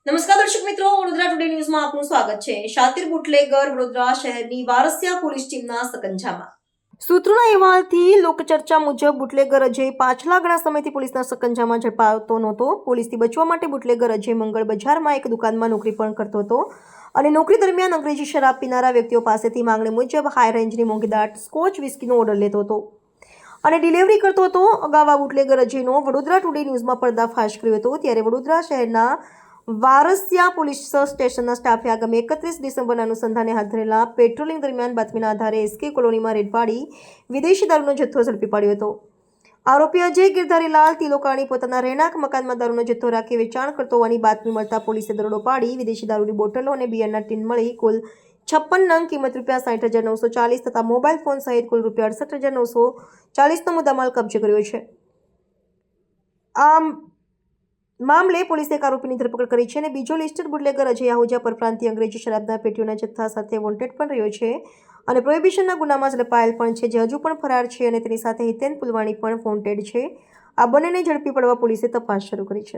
નમસ્કાર દર્શક મિત્રો, વડોદરા ટુડે ન્યૂઝમાં આપનું સ્વાગત છે. શાતીર બુટલેગર વડોદરા શહેરની વારસિયા પોલીસ ટીમના સકંજામાં. સૂત્રોના અહેવાલથી લોકચર્ચા મુજબ બુટલેગર અજય પાછલા ઘણા સમયથી પોલીસના સકંજામાં ઝડપાતો નહોતો. પોલીસથી બચવા માટે બુટલેગર અજય મંગળ બજારમાં એક દુકાનમાં નોકરી પણ કરતો હતો અને નોકરી દરમિયાન અંગ્રેજી શરાબ પીનારા વ્યક્તિઓ પાસેથી માંગણી મુજબ હાઈ રેન્જની મોંઘીદાટ સ્કોચ વિસ્કીનો ઓર્ડર લેતો હતો અને ડિલિવરી કરતો હતો. અગાઉ આ બુટલેગર અજયનો વડોદરા ટુડે ન્યૂઝમાં પર્દાફાશ કર્યો હતો. ત્યારે વડોદરા શહેરના વારસિયા પોલીસ સ્ટેશનના સ્ટાફે આગામી 31 ડિસેમ્બરના અનુસંધાને હાથ ધરેલા પેટ્રોલિંગ દરમિયાન બાતમીના આધારે એસકે કોલોનીમાં રેડ પાડી વિદેશી દારૂનો જથ્થો ઝડપી પાડ્યો હતો. આરોપી અજય ગિરધારીલાલ તિલોકાણી પોતાના રહેણાંક મકાનમાં દારૂનો જથ્થો રાખી વેચાણ કરતો હોવાની બાતમી મળતા પોલીસે દરોડો પાડી વિદેશી દારૂની બોટલો અને બિયરના ટીન મળી કુલ 56 નંગ કિંમત ₹60,940 તથા મોબાઈલ ફોન સહિત કુલ ₹68,940નો મુદ્દામાલ કબજે કર્યો છે. આ મામલે પોલીસે એક આરોપીની ધરપકડ કરી છે અને બીજો લિસ્ટેડ બુટલેગર અજય આહુજા પરપ્રાંતીય અંગ્રેજી શરાબના પેટીઓના જથ્થા સાથે વોન્ટેડ પણ રહ્યો છે અને પ્રોહિબિશનના ગુનામાં ઝડપાયેલ પણ છે, જે હજુ પણ ફરાર છે અને તેની સાથે હિતેન પુલવાણી પણ વોન્ટેડ છે. આ બંનેને ઝડપી પાડવા પોલીસે તપાસ શરૂ કરી છે.